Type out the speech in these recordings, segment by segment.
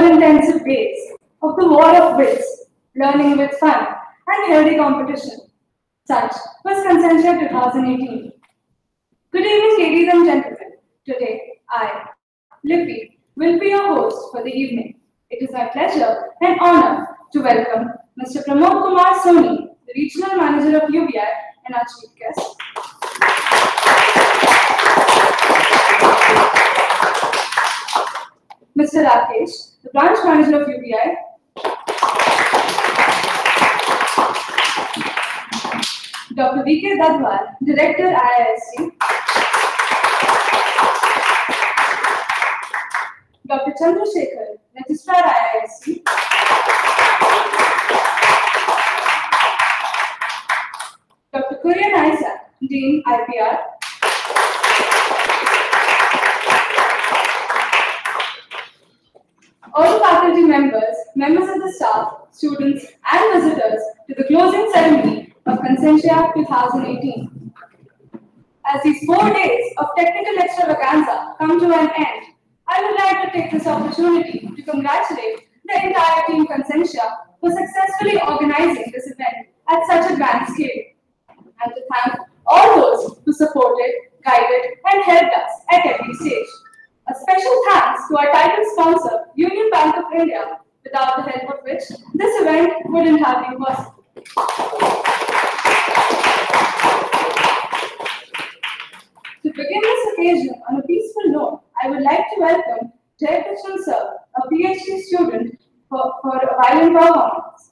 Intensive days of the war of wits, learning with fun and healthy competition. Such was Conscientia 2018. Good evening, ladies and gentlemen. Today, I, Lippy, will be your host for the evening. It is my pleasure and honor to welcome Mr. Pramod Kumar Soni, the Regional Manager of UBI, and our chief guest. Mr. Rakesh, the Branch Manager of UBI. Dr. V.K. Dadwal, Director IIST. Dr. Chandrasekhar, Registrar IIST. Dr. Kurian Isaac, Dean IPR. All faculty members, members of the staff, students, and visitors to the closing ceremony of Conscientia 2018. As these 4 days of technical extravaganza come to an end, I would like to take this opportunity to congratulate the entire team Conscientia for successfully organizing this event at such a grand scale, and to thank all those who supported, guided, and helped us at every stage. A special thanks to our title sponsor, Union Bank of India, without the help of which this event wouldn't have been possible. To begin this occasion on a peaceful note, I would like to welcome Jay Krishnan sir, a PhD student, for a violin performance.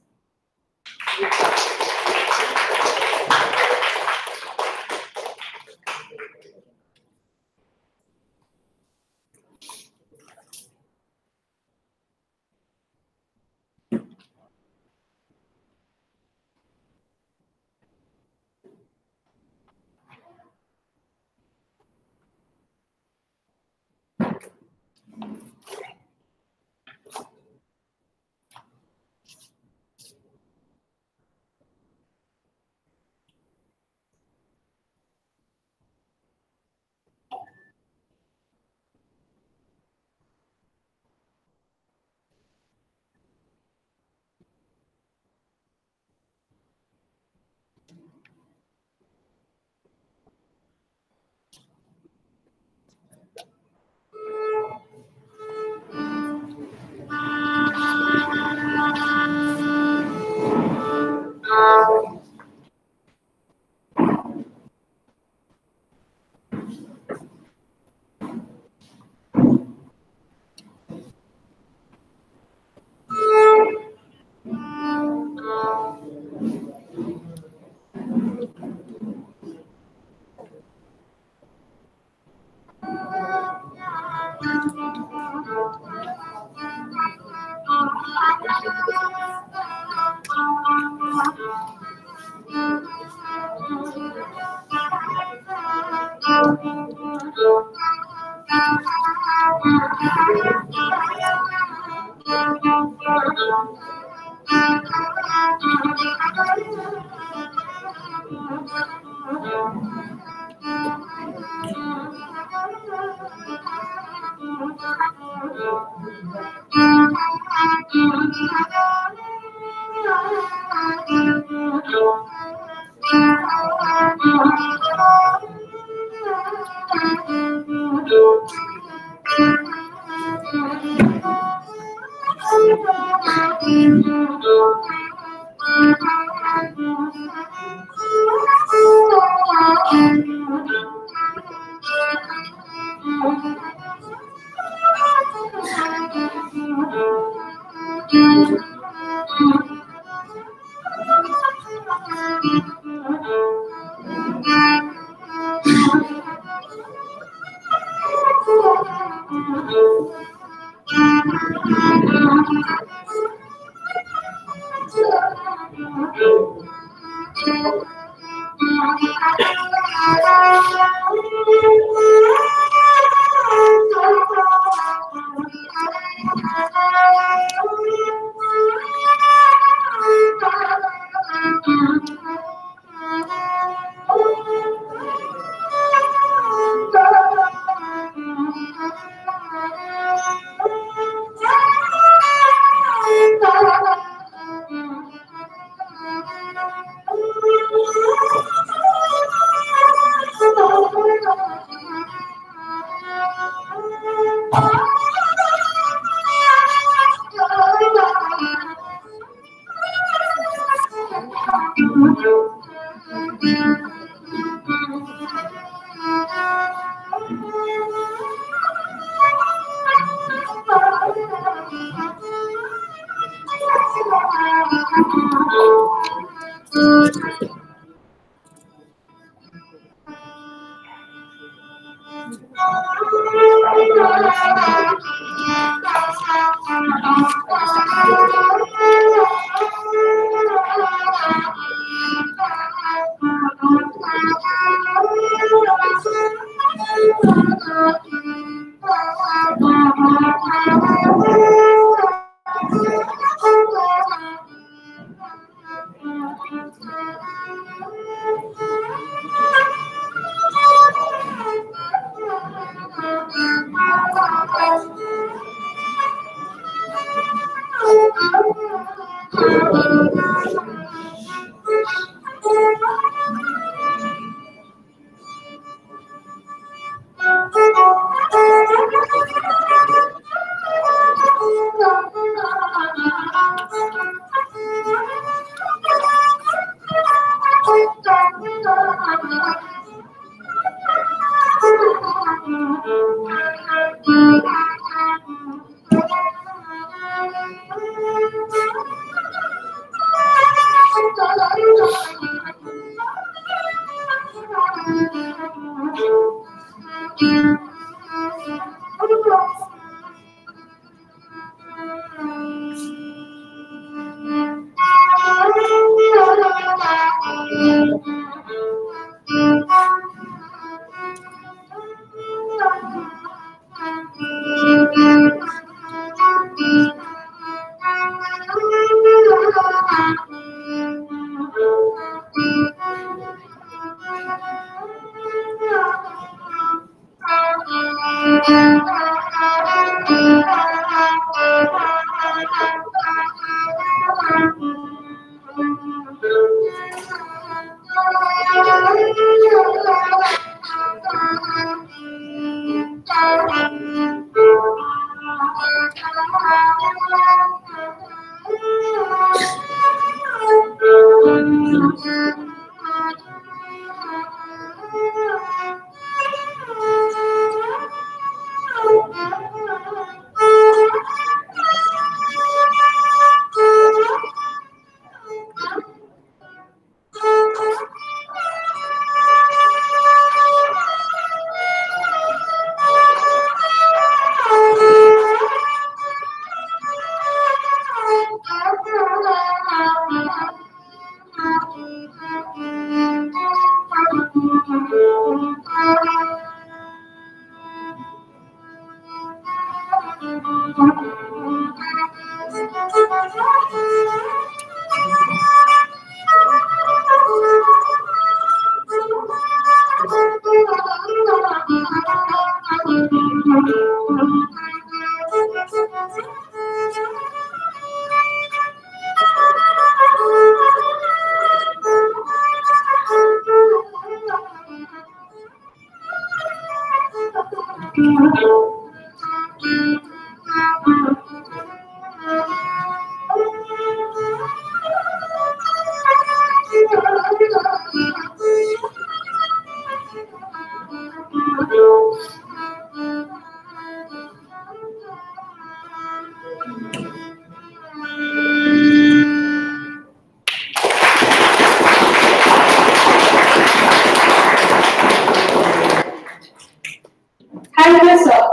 Thank you, sir.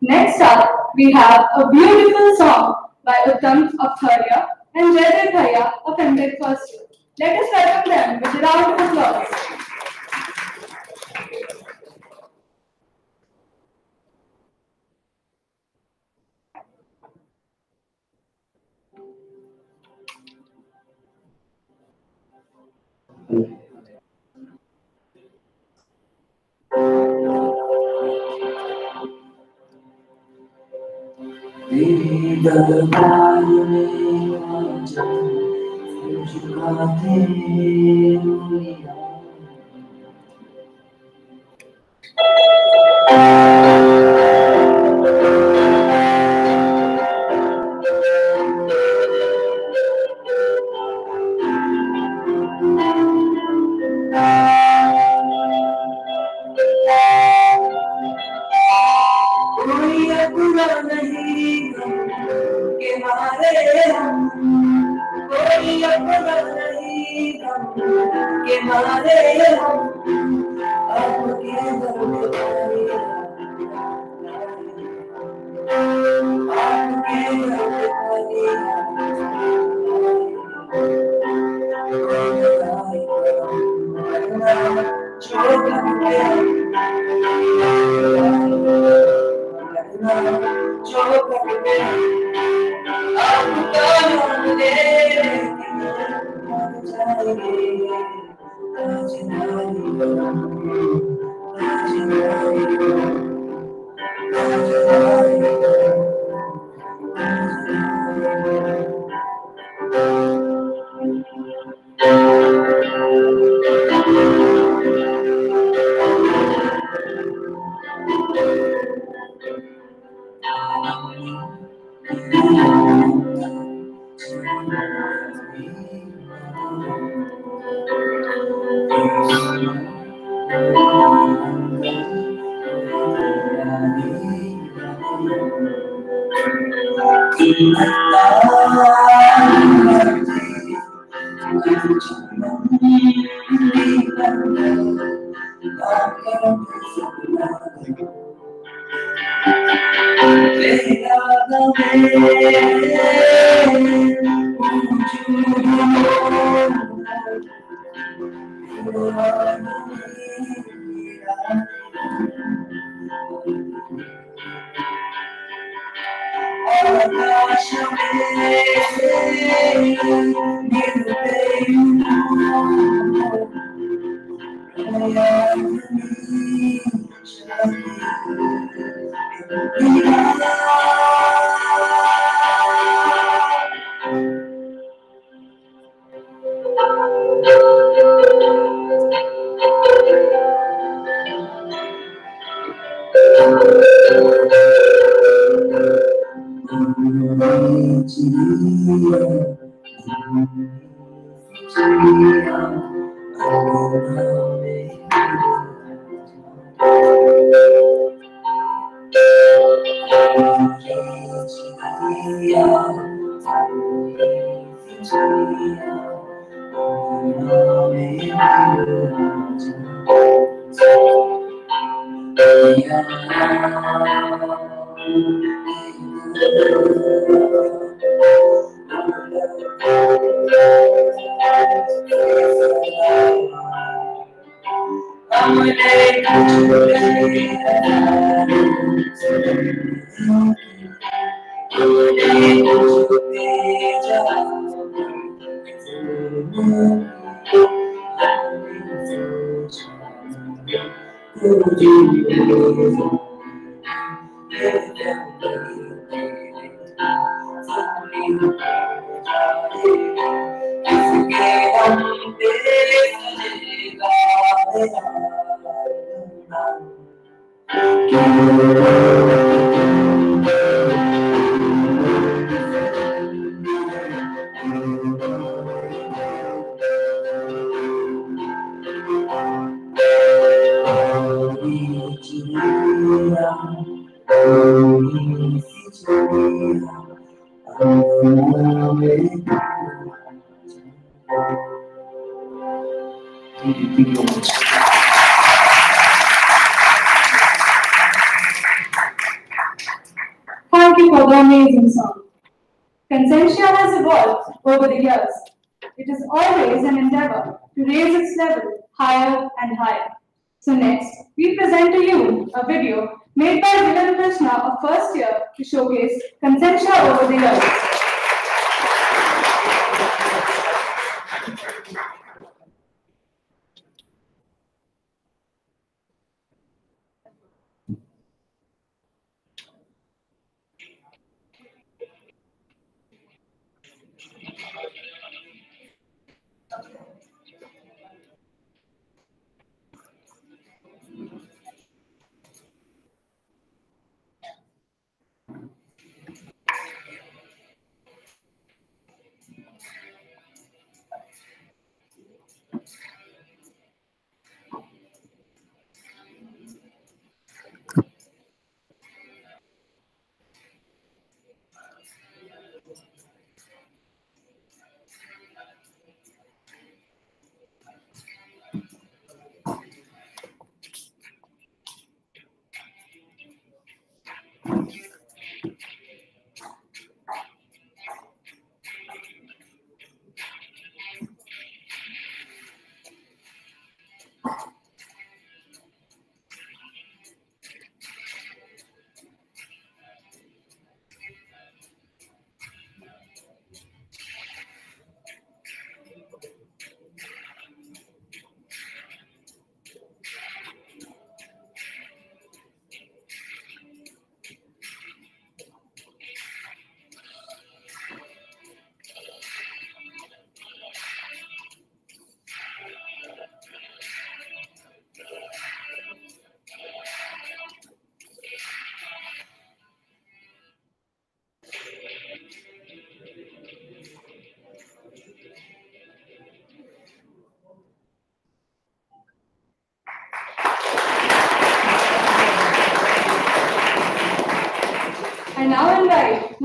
Next up, we have a beautiful song by Uttam of third year and Jaidev Bhaiya of MTech first year. Let us welcome them with a round of applause. तेरे दरबार में आजा झुकाते दुनिया कोई अपना नहीं के मारे हम कोई अपना नहीं के मारे हम आपके दरबार आपके Thank you for the amazing song. Conscientia has evolved over the years. It is always an endeavor to raise its level higher and higher. So next, we present to you a video made by Vilan Krishna of first year to showcase Conscientia over the years.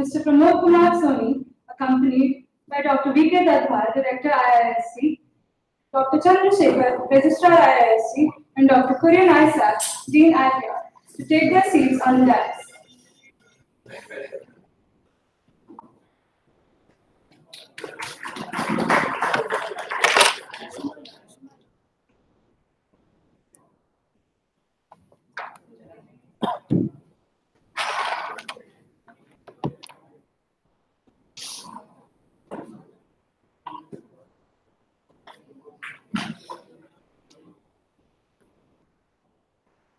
Mr. Pramod Kumar Soni, accompanied by Dr. V.K. Dadhar, Director IIST, Dr. Chandrasekhar, Registrar IIST, and Dr. Kurian Isaac, Dean IPR, to take their seats on the dais.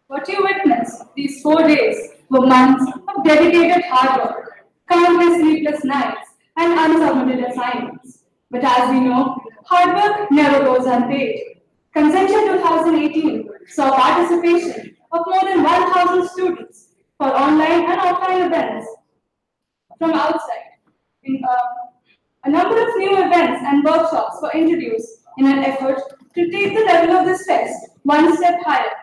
What you witnessed these 4 days were months of dedicated hard work, countless sleepless nights, and unsubmitted assignments. But as we know, hard work never goes unpaid. Conscientia 2018 saw participation of more than 1,000 students for online and offline events from outside. A number of new events and workshops were introduced in an effort to take the level of this fest one step higher.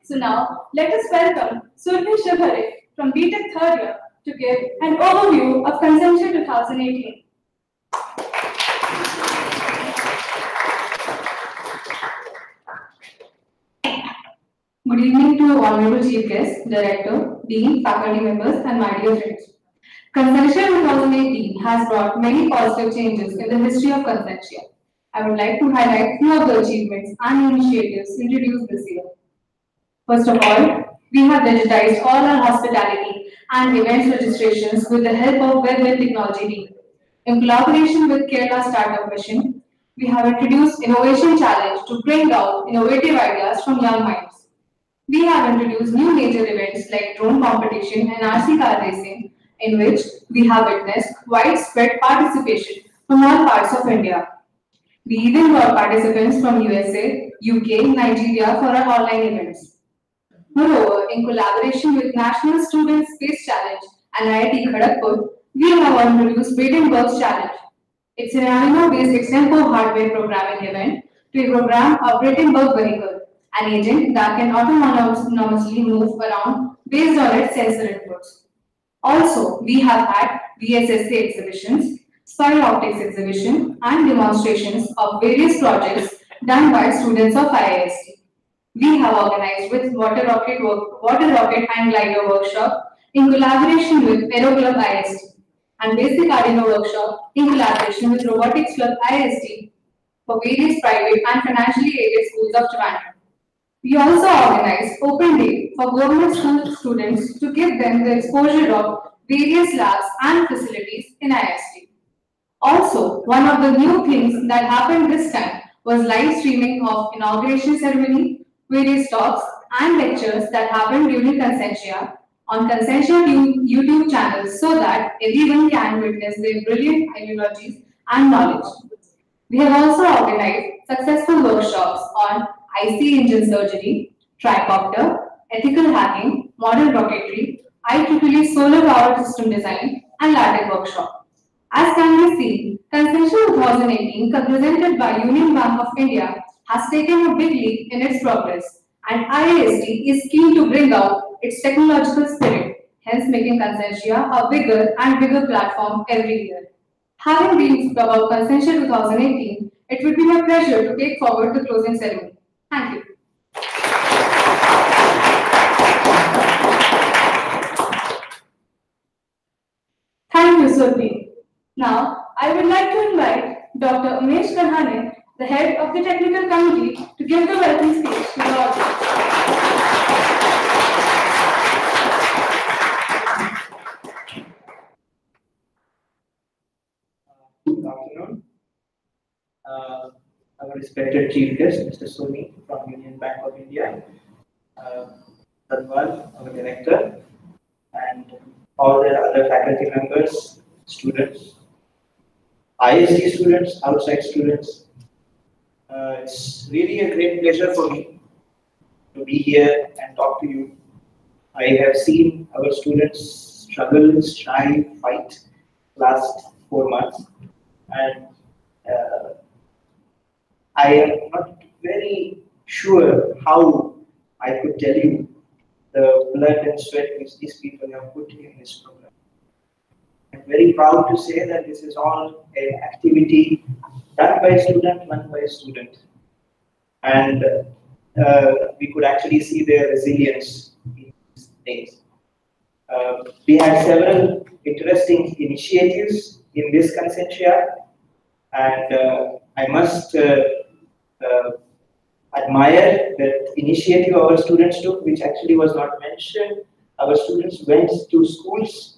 So now, let us welcome Surmi Shivhare from BTech third year to give an overview of Conscientia 2018. Good evening to Honorable Chief Guest, Director, Dean, faculty members, and my dear friends. Conscientia 2018 has brought many positive changes in the history of Conscientia. I would like to highlight few of the achievements and initiatives introduced this year. First of all, we have digitized all our hospitality and events registrations with the help of web and technology team. In collaboration with Kerala Startup Mission, we have introduced Innovation Challenge to bring out innovative ideas from young minds. We have introduced new major events like drone competition and RC car racing, in which we have witnessed widespread participation from all parts of India. We even got participants from USA, UK, Nigeria for our online events. Moreover, in collaboration with National Student Space Challenge and IIT Kharagpur, we have introduced Bradenburg's Challenge. It's an Arduino-based extempo hardware programming event to program a Bradenburg vehicle, an agent that can autonomously move around based on its sensor inputs. Also, we have had VSSC exhibitions, spy optics exhibition, and demonstrations of various projects done by students of IIST. We have organized with water rocket and glider workshop in collaboration with Aero Club IIST and basic Arduino workshop in collaboration with Robotics Club IIST for various private and financially aided schools of Trivandrum. We also organized Open Day for government school students to give them the exposure of various labs and facilities in IIST. Also, one of the new things that happened this time was live streaming of inauguration ceremony, various talks and lectures that happened during Conscientia on Conscientia YouTube channels so that everyone can witness their brilliant ideologies and knowledge. We have also organized successful workshops on IC engine surgery, tricopter, ethical hacking, modern rocketry, IEEE solar power system design, and LaTeX workshop. As can be seen, Conscientia 2018, represented by Union Bank of India, has taken a big leap in its progress, and IIST is keen to bring out its technological spirit, hence making Conscientia a bigger and bigger platform every year. Having briefed about Conscientia 2018, it would be my pleasure to take forward the closing ceremony. Thank you. Thank you, Surmi. Now, I would like to invite Dr. Umesh Kanhane, the head of the technical committee, to give the welcome speech to the audience. Good afternoon. Our respected chief guest, Mr. Soni from Union Bank of India, Dadwal, our director, and all the other faculty members, students, IIST students, outside students. It's really a great pleasure for me to be here and talk to you. I have seen our students struggle, strive, fight last 4 months, and I am not very sure how I could tell you the blood and sweat which these people have put in this program. very proud to say that this is all an activity done by a student, run by a student. And we could actually see their resilience in these days. We had several interesting initiatives in this Conscientia, and I must admire that initiative our students took, which actually was not mentioned. Our students went to schools.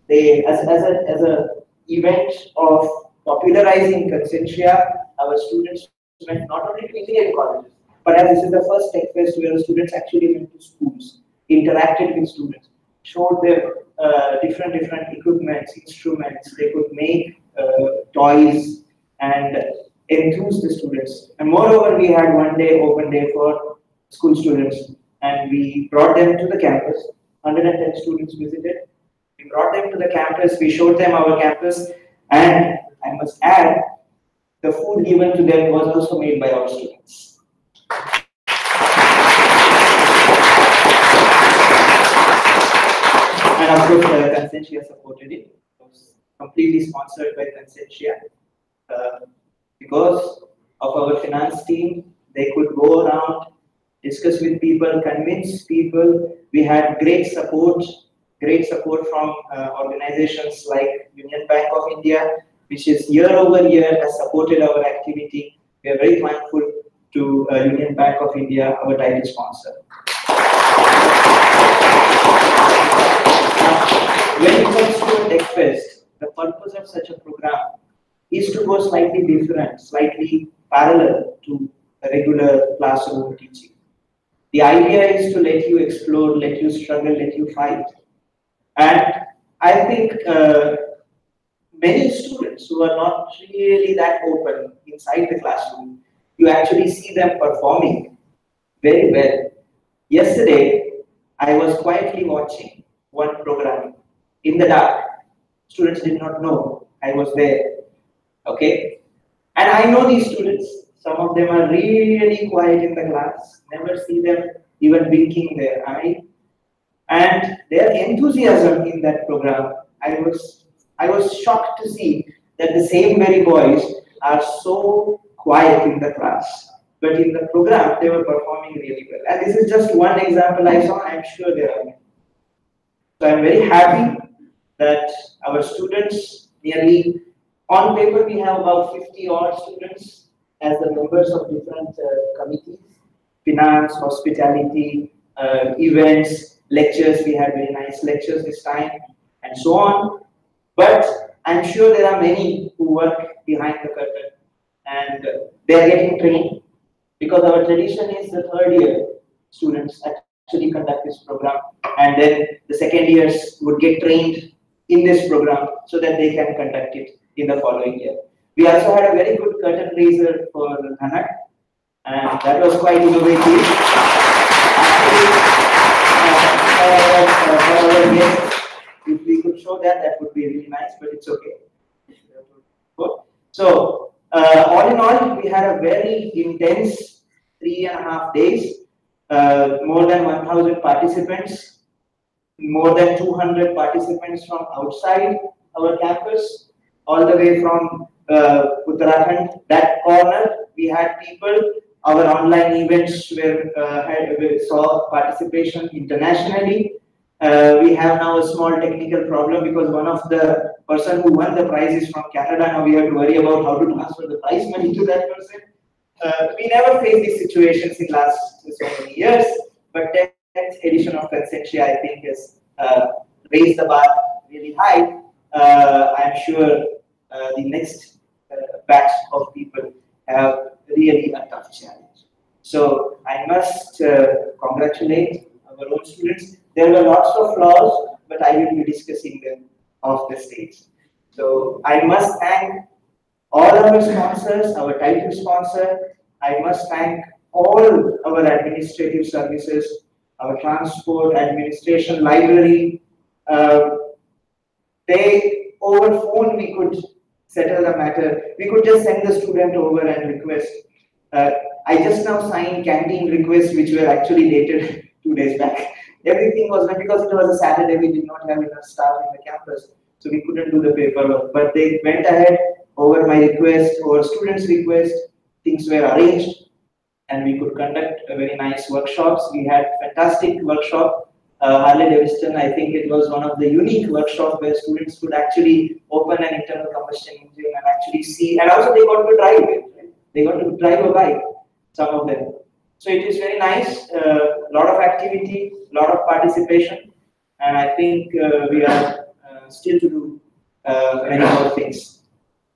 They, as a event of popularizing Conscientia, our students went not only to Indian colleges, but as this is the first tech fest where the students actually went to schools, interacted with students, showed them different equipments, instruments. They could make toys and enthuse the students. And moreover, we had one day, open day for school students, and we brought them to the campus. 110 students visited. We brought them to the campus, we showed them our campus, and I must add, the food given to them was also made by our students. And of course, Conscientia supported it. It was completely sponsored by Conscientia. Because of our finance team, they could go around, discuss with people, convince people. We had great support from organizations like Union Bank of India, which is year over year has supported our activity. We are very thankful to Union Bank of India, our title sponsor. When it comes to a Tech Fest, the purpose of such a program is to go slightly different, slightly parallel to a regular classroom teaching. The idea is to let you explore, let you struggle, let you fight. And I think many students who are not really that open inside the classroom, you actually see them performing very well. Yesterday, I was quietly watching one program in the dark. Students did not know I was there. Okay? And I know these students. Some of them are really quiet in the class. Never see them even blinking their eye. And their enthusiasm in that program, I was shocked to see that the same very boys are so quiet in the class. But in the program, they were performing really well. And this is just one example I saw. I'm sure there are many. So I'm very happy that our students, nearly on paper, we have about 50 odd students as the members of different committees, finance, hospitality, events, lectures. We had very nice lectures this time, and so on. But I'm sure there are many who work behind the curtain, and they're getting trained, because our tradition is the third year students actually conduct this program, and then the second years would get trained in this program so that they can conduct it in the following year. We also had a very good curtain raiser for Dhanak, and that was quite innovative. If we could show that, that would be really nice, but it's okay. So, all in all, we had a very intense 3.5 days, more than 1,000 participants, more than 200 participants from outside our campus, all the way from Uttarakhand. That corner, we had people. Our online events we saw participation internationally. We have now a small technical problem because one of the person who won the prize is from Canada. Now we have to worry about how to transfer the prize money to that person. We never faced these situations in last so many years, but 10th edition of Conscientia, I think, has raised the bar really high. I'm sure the next batch of people have really a tough challenge. So I must congratulate our own students. There were lots of flaws, but I will be discussing them off the stage. So I must thank all our sponsors, our title sponsor. I must thank all our administrative services, our transport, administration, library. Over phone we could settle the matter. We could just send the student over and request. I just now signed canteen requests which were actually dated 2 days back. Everything was done because it was a Saturday. We did not have enough staff in the campus. so we couldn't do the paperwork. But they went ahead over my request, over students' request. Things were arranged, and we could conduct a very nice workshops. We had fantastic workshop. Harley Davidson, I think it was one of the unique workshops where students could actually open an internal combustion engine and actually see, and also they got to drive it. Right? They got to drive a bike, some of them. So it is very nice, lot of activity, lot of participation, and I think we are still to do many more things.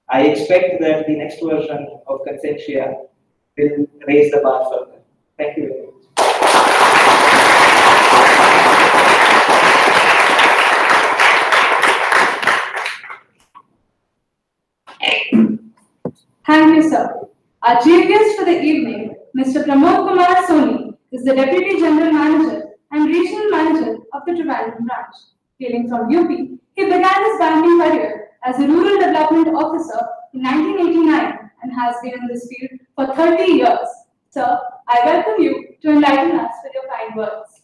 I expect that the next version of Conscientia will raise the bar further. Thank you very much. Thank you, sir. Our chief guest for the evening, Mr. Pramod Kumar Soni, is the Deputy General Manager and Regional Manager of the Trivandrum branch. Hailing from UP, he began his banking career as a Rural Development Officer in 1989 and has been in this field for 30 years. Sir, I welcome you to enlighten us with your kind words.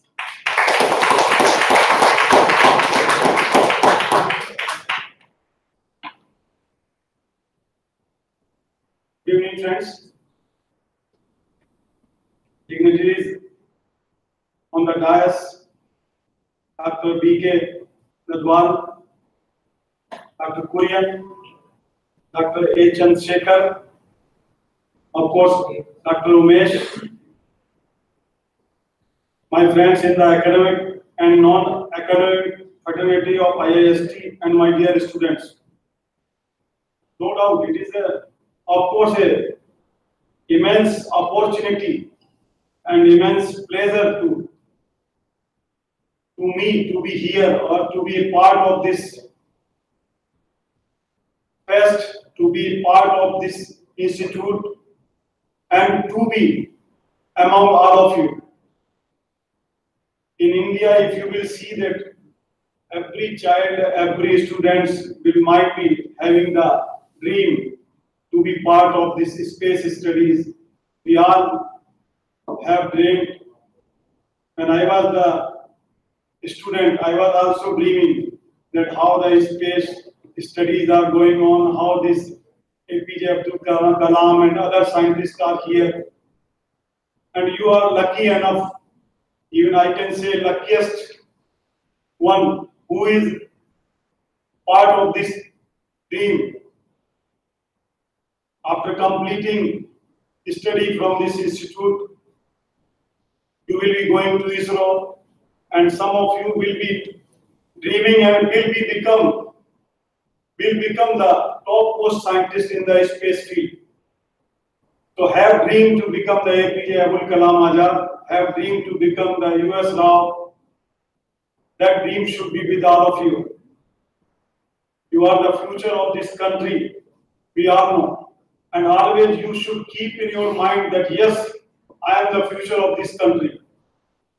Good evening, friends. Dignitaries on the dais, Dr. B.K. Nadwal, Dr. Kurian, Dr. A. Chandrasekhar, of course, Dr. Umesh, my friends in the academic and non-academic fraternity of IIST, and my dear students. No doubt, it is of course, a immense opportunity and immense pleasure to me to be here or to be a part of this fest, to be part of this institute, and to be among all of you. In India, if you will see that every child, every student might be having the dream to be part of this space studies. We all have dreamed. When I was the student, I was also dreaming that how the space studies are going on, how this APJ Abdul Kalam and other scientists are here. And you are lucky enough, even I can say luckiest one who is part of this dream. After completing study from this institute, you will be going to ISRO, and some of you will be dreaming and will become the top post scientist in the space field. So have dreamed to become the APJ Abdul Kalam Azad, have dreamed to become the US Rao. That dream should be with all of you. You are the future of this country, we all know. And always you should keep in your mind that yes, I am the future of this country.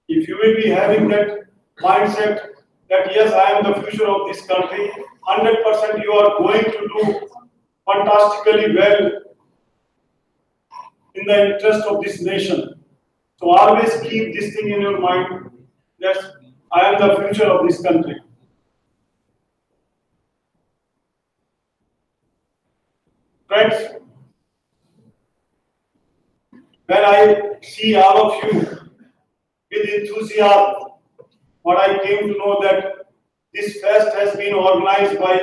If you will be having that mindset that yes, I am the future of this country, 100% you are going to do fantastically well in the interest of this nation. So always keep this thing in your mind that I am the future of this country. Friends, when I see all of you with enthusiasm, what I came to know that this fest has been organized by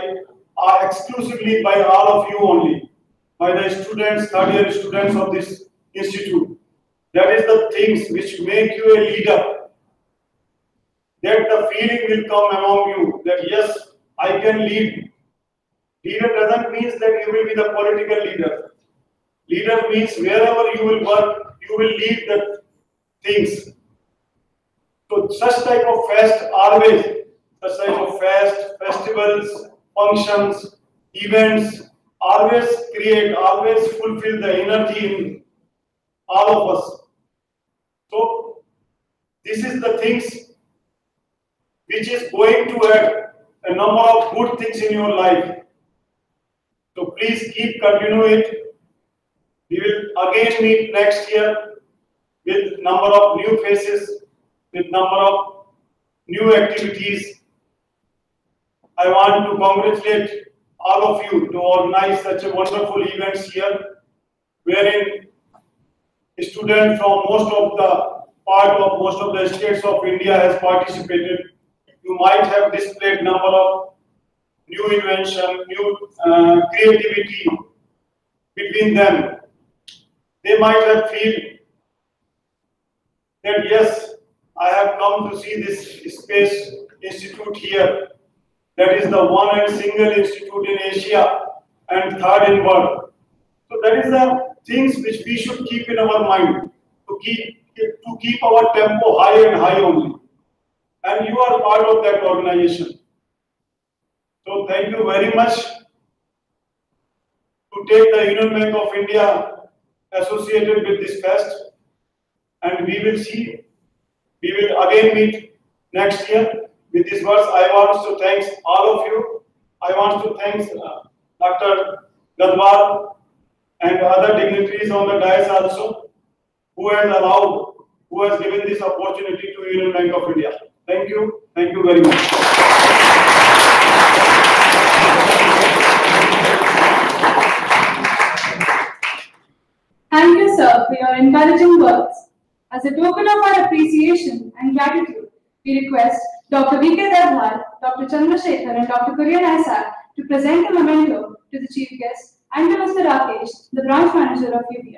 exclusively by all of you only, by the students, third-year students of this institute. That is the things which make you a leader. That the feeling will come among you that yes, I can lead. Leader doesn't mean that you will be the political leader. Leader means wherever you will work, you will lead the things. So such type of fest, always, such type of fest, festivals, functions, events, always fulfill the energy in all of us. So this is the things which is going to add a number of good things in your life. So please keep continuing it. We will again meet next year with number of new faces, with number of new activities. I want to congratulate all of you to organize such a wonderful events here, wherein students from most of the states of India has participated. You might have displayed number of new invention, new creativity between them. They might have feel that yes, I have come to see this space institute here. That is the one and single institute in Asia and third in world. So that is the things which we should keep in our mind to keep our tempo high and high only. And you are part of that organization. So thank you very much to take the Union Bank of India associated with this fest. And we will again meet next year. With this words, I want to thank all of you. I want to thank Dr. Gadwal and other dignitaries on the dais also, who has given this opportunity to Union Bank of India. Thank you very much. Thank you, sir, for your encouraging words. As a token of our appreciation and gratitude, we request Dr. V.K. Devhal, Dr. Chandrasekhar, and Dr. Kurian Isaac to present a memento to the chief guest and to Mr. Rakesh, the branch manager of UBI.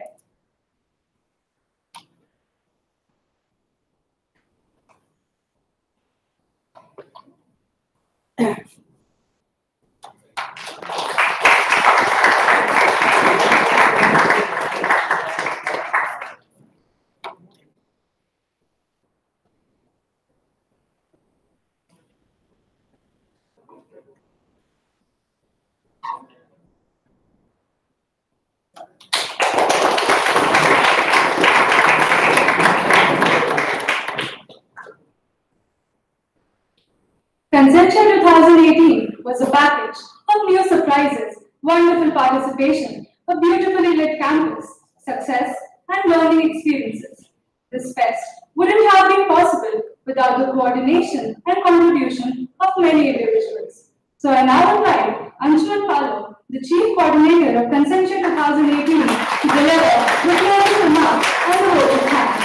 Conscientia 2018 was a package of new surprises, wonderful participation, a beautifully lit campus, success, and learning experiences. This fest wouldn't have been possible without the coordination and contribution of many individuals. So I now invite Yash Pal, the Chief Coordinator of Conscientia 2018, to deliver the closing remarks and a vote of thanks.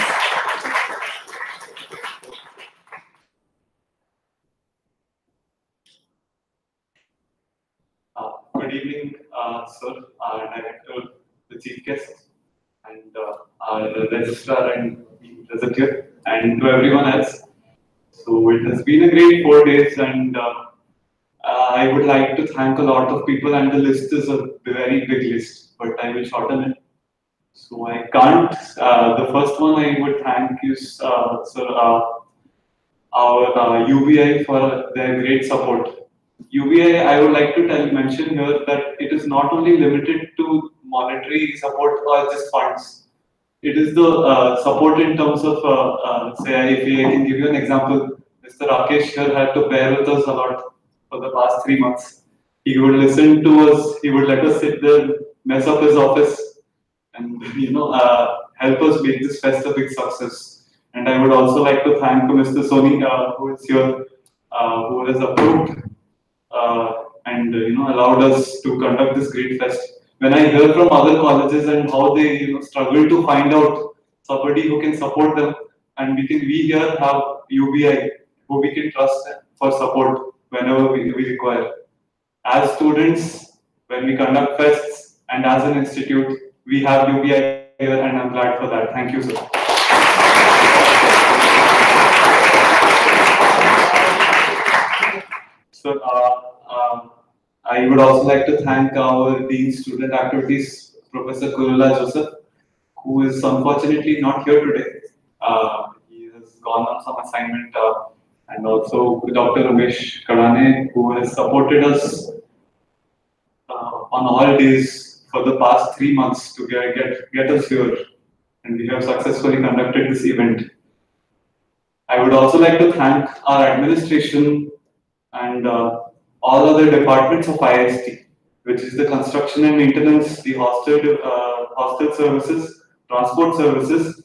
Good evening, sir, director, the chief guest, and our registrar and representative, and to everyone else. So it has been a great 4 days, and I would like to thank a lot of people, and the list is a very big list, but I will shorten it. So I can't. The first one I would thank is sir, our UBI for their great support. UBI, I would like to mention here that it is not only limited to monetary support or just funds. It is the support in terms of, say, if I can give you an example, Mr. Rakesh here had to bear with us a lot for the past 3 months. He would listen to us, he would let us sit there, mess up his office, and help us make this fest a big success. And I would also like to thank Mr. Soni, who is here, who has approved and allowed us to conduct this great fest. When I hear from other colleges and how they struggle to find out somebody who can support them, and we here have UBI who we can trust for support whenever we require. As students, when we conduct fests, and as an institute, we have UBI here, and I'm glad for that. Thank you, sir. So, I would also like to thank our Dean Student Activities, Professor Kurula Joseph, who is unfortunately not here today. He has gone on some assignment, and also Dr. Ramesh Kadane, who has supported us on all days for the past 3 months to get us here, and we have successfully conducted this event. I would also like to thank our administration and all other departments of IIST, which is the construction and maintenance, the hostel services, transport services,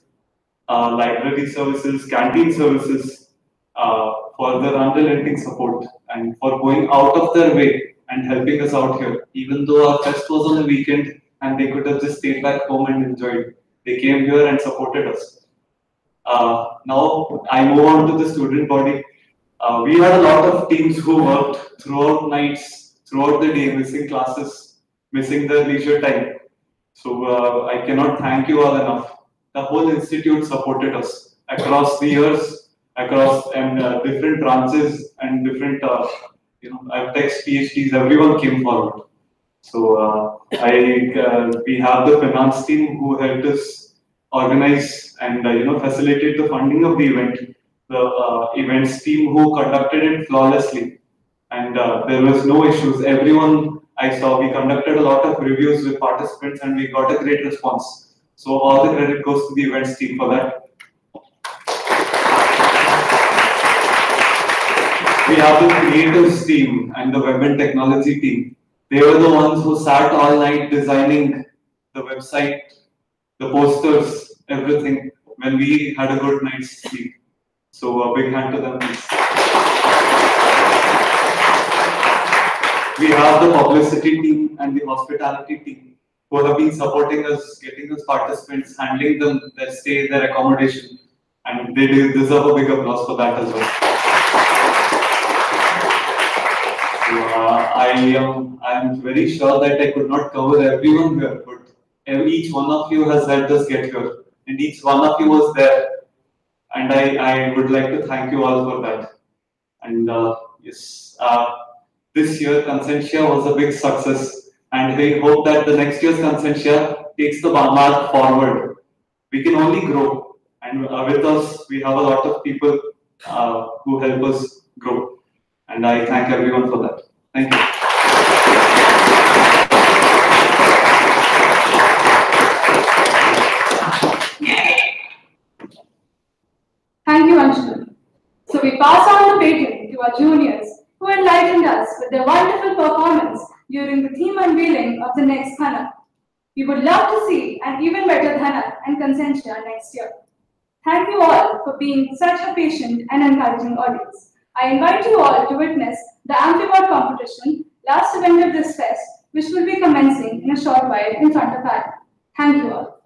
library services, canteen services, for their unrelenting support and for going out of their way and helping us out here. Even though our fest was on the weekend and they could have just stayed back home and enjoyed, they came here and supported us. Now I move on to the student body. We had a lot of teams who worked throughout nights, throughout the day, missing classes, missing their leisure time. So I cannot thank you all enough. The whole institute supported us across the years, across different branches and different, I've text PhDs, everyone came forward. So we have the finance team who helped us organize and facilitate the funding of the event. The events team who conducted it flawlessly, and there was no issues. Everyone I saw, we conducted a lot of reviews with participants, and we got a great response. So all the credit goes to the events team for that. We have the creatives team and the web and technology team. They were the ones who sat all night designing the website, the posters, everything, when we had a good night's sleep. So a big hand to them. We have the publicity team and the hospitality team who have been supporting us, getting us participants, handling them, their stay, their accommodation, and they deserve a big applause for that as well. So I'm very sure that I could not cover everyone here, but each one of you has helped us get here, and each one of you was there. And I would like to thank you all for that. And yes, this year Conscientia was a big success, and we hope that the next year's Conscientia takes the mark forward. We can only grow, and with us we have a lot of people who help us grow. And I thank everyone for that. Thank you. Thank you, Anshul. So we pass on the baton to our juniors who enlightened us with their wonderful performance during the theme unveiling of the next Dhana. We would love to see an even better Dhana and Conscientia next year. Thank you all for being such a patient and encouraging audience. I invite you all to witness the Amphibot competition, last event of this fest, which will be commencing in a short while in front of us. Thank you all.